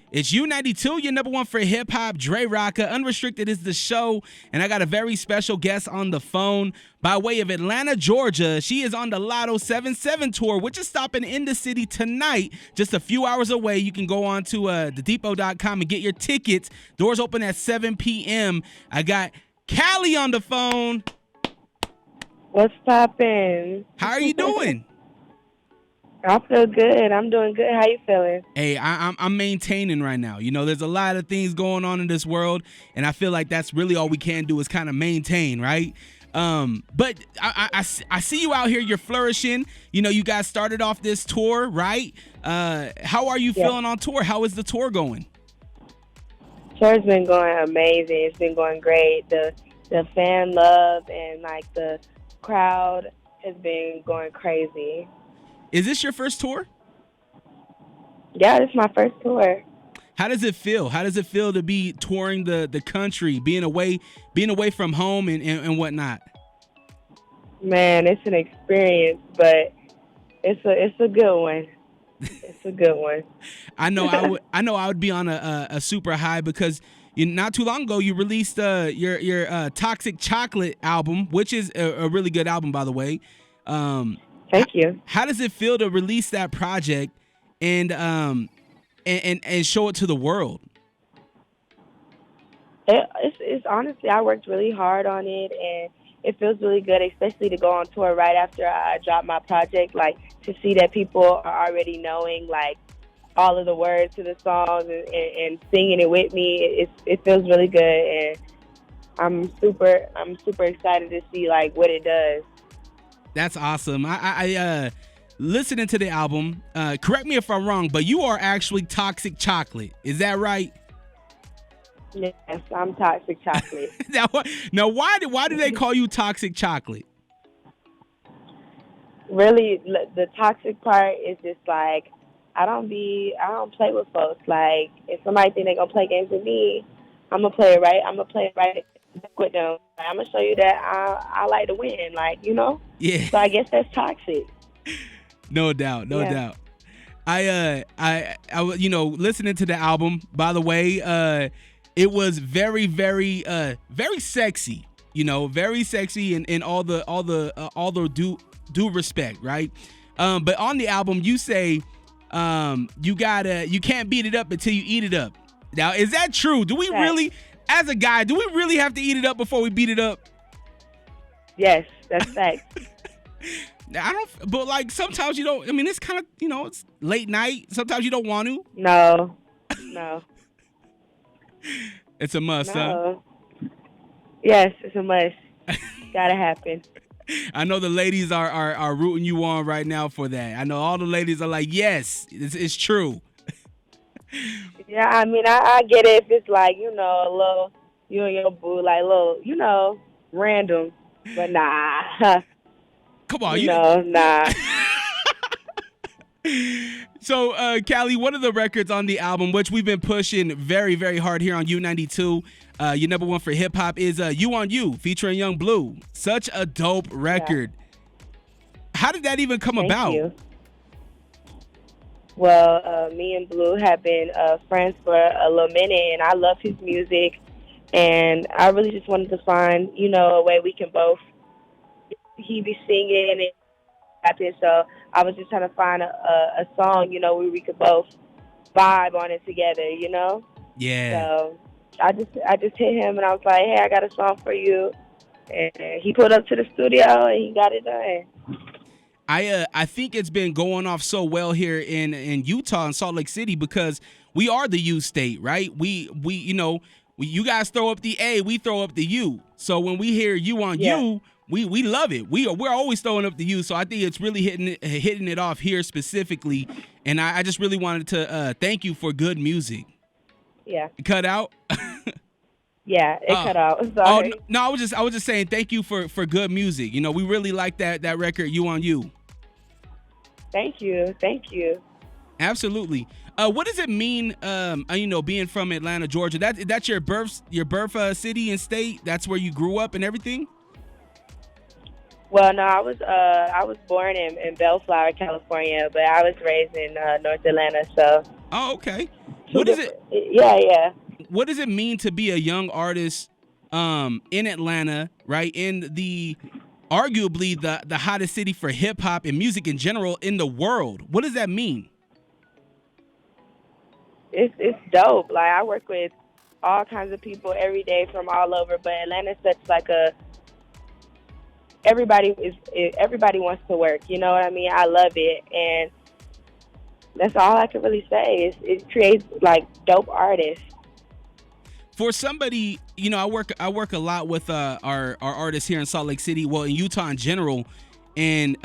It's U92, your number one for hip hop, Dre Rocka. Unrestricted is the show, and I got a very special guest on the phone by way of Atlanta, Georgia. She is on the Latto 77 tour, which is stopping in the city tonight, just a few hours away. You can go on to thedepot.com and get your tickets. Doors open at 7 p.m. I got Callie on the phone. What's poppin'? How are you doing? I feel good. I'm doing good. How you feeling? Hey, I'm maintaining right now. You know, there's a lot of things going on in this world, and I feel like that's really all we can do is kind of maintain, right? But I see you out here. You're flourishing. You know, you guys started off this tour, right? How are you feeling on tour? How is the tour going? Tour's been going amazing. It's been going great. The fan love and like the crowd has been going crazy. Is this your first tour? Yeah, this is my first tour. How does it feel? How does it feel to be touring the country, being away from home and whatnot? Man, it's an experience, but it's a good one. It's a good one. I know I would be on a super high because not too long ago you released your Toxic Chocolate album, which is a really good album, by the way. Thank you. How does it feel to release that project and show it to the world? It's honestly, I worked really hard on it, and it feels really good, especially to go on tour right after I drop my project. Like, to see that people are already knowing like all of the words to the songs and singing it with me. It feels really good, and I'm super excited to see like what it does. That's awesome. I listening to the album, correct me if I'm wrong, but you are actually Toxic Chocolate. Is that right? Yes, I'm Toxic Chocolate. Now, why do they call you Toxic Chocolate? Really, the toxic part is just like I don't play with folks. Like, if somebody think they gonna play games with me, I'm gonna play it right. I'm gonna play it right with them. I'm gonna show you that I like to win. Like, you know. Yeah. So I guess that's toxic. No doubt. I listening to the album. By the way, it was very, very, very sexy. You know, very sexy in all the due respect, right? But on the album, you say you can't beat it up until you eat it up. Now, is that true? Do we really, as a guy, have to eat it up before we beat it up? Yes, that's fact. But like sometimes you don't. I mean, it's kind of, it's late night. Sometimes you don't want to. No. It's a must, huh? Yes, it's a must. Gotta happen. I know the ladies are rooting you on right now for that. I know all the ladies are like, yes, it's true. Yeah, I mean, I get it if it's like, a little, you and your boo, like, little, random. But nah. Come on, nah. So, Callie, one of the records on the album, which we've been pushing very, very hard here on U92, your number one for hip hop, is You on You, featuring Young Blue. Such a dope record. Yeah. How did that even come about? Thank you. Well, me and Blue have been friends for a little minute, and I love his music. And I really just wanted to find, a way we can both, he be singing and rapping. So I was just trying to find a song, where we could both vibe on it together, Yeah. So I just hit him and I was like, hey, I got a song for you. And he pulled up to the studio and he got it done. I think it's been going off so well here in Utah and Salt Lake City because we are the U state, right? We you guys throw up the A, we throw up the U. So when we hear You on You, we love it. We're always throwing up the U. So I think it's really hitting it off here specifically. And I just really wanted to thank you for good music. Yeah. It cut out? Yeah, it cut out. Sorry. Oh no, I was just saying thank you for good music. We really like that record, You on You. Thank you. Absolutely. What does it mean, being from Atlanta, Georgia? That's your birth city and state? That's where you grew up and everything? Well, no, I was born in Bellflower, California, but I was raised in North Atlanta, so. Oh, okay. two What is it? different. Yeah. What does it mean to be a young artist in Atlanta, right? In the arguably the hottest city for hip hop and music in general in the world. What does that mean? It's dope. Like I work with all kinds of people every day from all over, but Atlanta's such like a everybody wants to work. You know what I mean? I love it, and that's all I can really say. It creates like dope artists. For somebody, you know, I work a lot with our artists here in Salt Lake City, well in Utah in general, and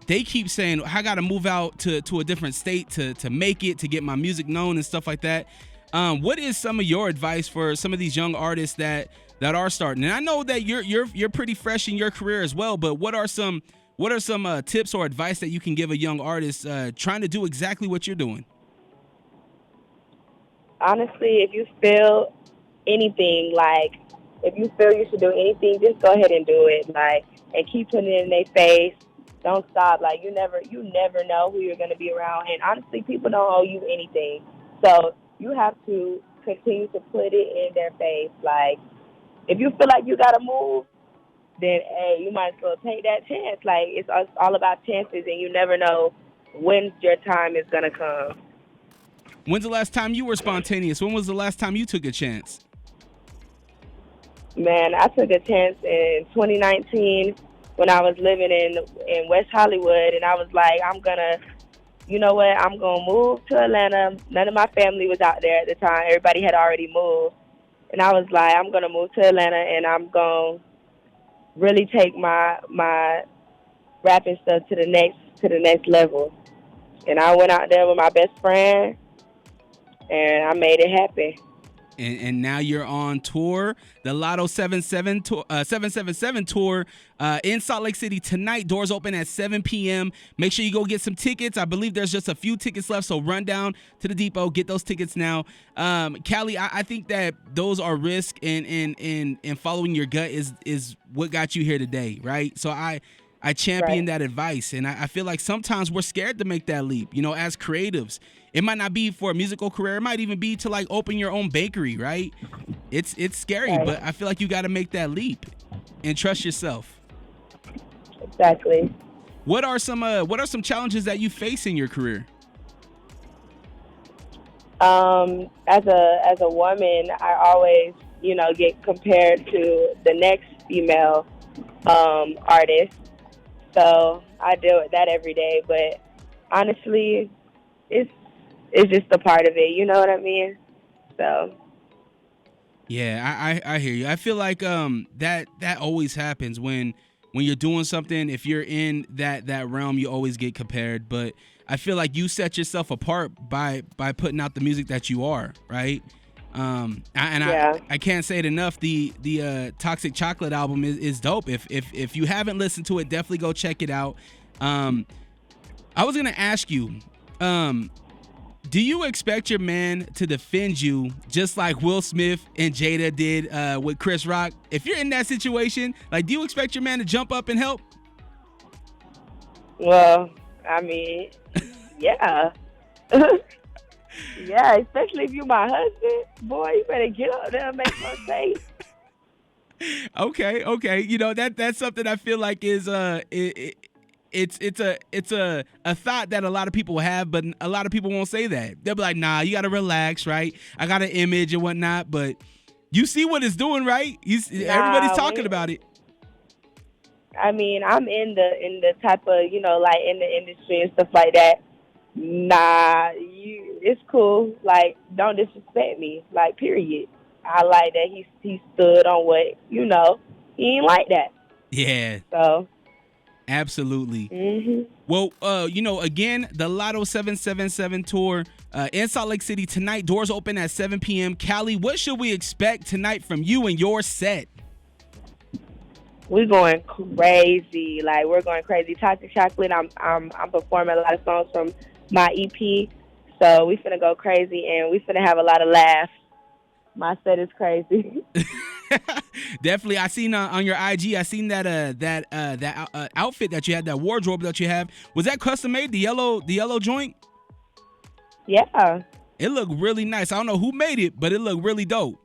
they keep saying I got to move out to a different state to make it, to get my music known and stuff like that. What is some of your advice for some of these young artists that are starting? And I know that you're pretty fresh in your career as well, but what are some tips or advice that you can give a young artist trying to do exactly what you're doing? Honestly, if you feel anything, like if you feel you should do anything, just go ahead and do it. Like, and keep putting it in their face. Don't stop. Like you never know who you're gonna be around. And honestly, people don't owe you anything. So you have to continue to put it in their face. Like if you feel like you gotta move, then hey, you might as well take that chance. Like it's all about chances, and you never know when your time is gonna come. When's the last time you were spontaneous? When was the last time you took a chance? Man, I took a chance in 2019 when I was living in West Hollywood, and I was like, I'm gonna move to Atlanta. None of my family was out there at the time. Everybody had already moved, and I was like, I'm gonna move to Atlanta, and I'm gonna really take my rapping stuff to the next level. And I went out there with my best friend, and I made it happen. And now you're on tour, the Latto 777 tour in Salt Lake City tonight. Doors open at 7 p.m. Make sure you go get some tickets. I believe there's just a few tickets left, so run down to the depot, get those tickets now. Callie, I think that those are risk, and following your gut is what got you here today, right? So I champion that advice, and I feel like sometimes we're scared to make that leap, you know, as creatives. It might not be for a musical career. It might even be to like open your own bakery, right? It's scary, but I feel like you got to make that leap and trust yourself. Exactly. What are some challenges that you face in your career? As a woman, I always, get compared to the next female artist. So I deal with that every day, but honestly, it's just a part of it, you know what I mean? So yeah, I hear you. I feel like that always happens when you're doing something. If you're in that realm, you always get compared. But I feel like you set yourself apart by putting out the music that you are, right? I can't say it enough. The Toxic Chocolate album is dope. If you haven't listened to it, definitely go check it out. I was gonna ask you, do you expect your man to defend you just like Will Smith and Jada did with Chris Rock? If you're in that situation, like, do you expect your man to jump up and help? Well, I mean, yeah. Yeah, especially if you're my husband. Boy, you better get up there and make some face. Okay. You know, that's something I feel like is it's a thought that a lot of people have, but a lot of people won't say that. They'll be like, nah, you gotta relax, right? I got an image and whatnot, but you see what it's doing, right? Everybody's talking about it. I mean, I'm in the type of, like in the industry and stuff like that. Nah, it's cool. Like, don't disrespect me. Like, period. I like that he stood on what, he ain't like that. Yeah. So. Absolutely. Mm-hmm. Well, again, the Latto 777 tour in Salt Lake City tonight. Doors open at 7 p.m. Callie, what should we expect tonight from you and your set? We're going crazy. Like, we're going crazy. Toxic Chocolate, I'm performing a lot of songs from my EP. So we finna go crazy, and we finna have a lot of laughs. My set is crazy. Definitely. I seen on your IG, I seen that outfit that you had, that wardrobe that you have. Was that custom made? The yellow joint? Yeah. It looked really nice. I don't know who made it, but it looked really dope.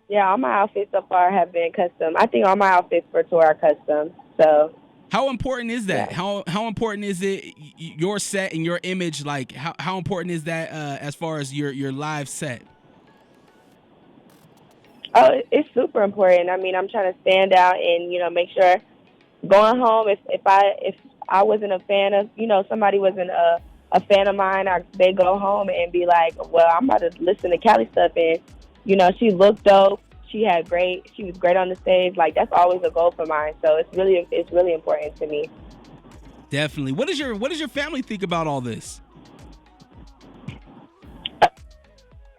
Yeah, all my outfits so far have been custom. I think all my outfits for tour are custom. So How important is that? yeah. How important is it your set and your image? Like how important is that as far as your live set? Oh, it's super important. I mean, I'm trying to stand out and make sure going home. If I wasn't a fan of somebody wasn't a fan of mine, they go home and be like, well, I'm about to listen to Cali stuff, and she looked dope. She was great on the stage. Like that's always a goal for mine. So it's really important to me. Definitely. What does your family think about all this?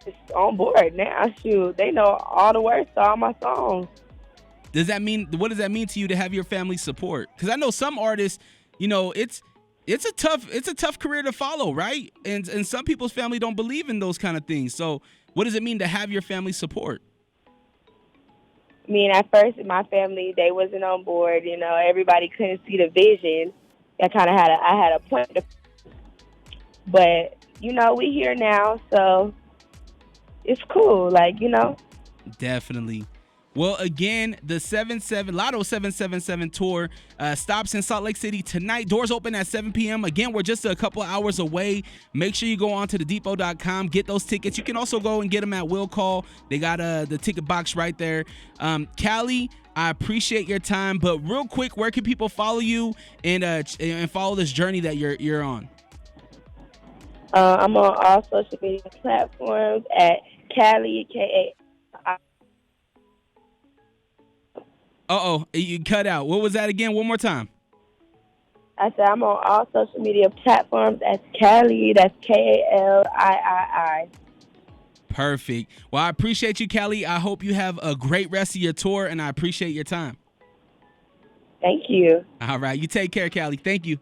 It's on board now. Shoot, they know all the words to all my songs. What does that mean to you to have your family support? Because I know some artists, it's a tough career to follow, right? And some people's family don't believe in those kind of things. So what does it mean to have your family support? I mean, at first, my family, they wasn't on board. Everybody couldn't see the vision. I had a point, but we here now, so it's cool. Definitely. Well, again, the Latto 777 tour stops in Salt Lake City tonight. Doors open at 7 p.m. Again, we're just a couple hours away. Make sure you go on to thedepot.com, get those tickets. You can also go and get them at Will Call. They got the ticket box right there. Callie, I appreciate your time, but real quick, where can people follow you and follow this journey that you're on? I'm on all social media platforms at Callie, K-A. You cut out. What was that again? One more time. I said I'm on all social media platforms as Callie. That's Kallii. Perfect. Well, I appreciate you, Callie. I hope you have a great rest of your tour, and I appreciate your time. Thank you. All right. You take care, Callie. Thank you.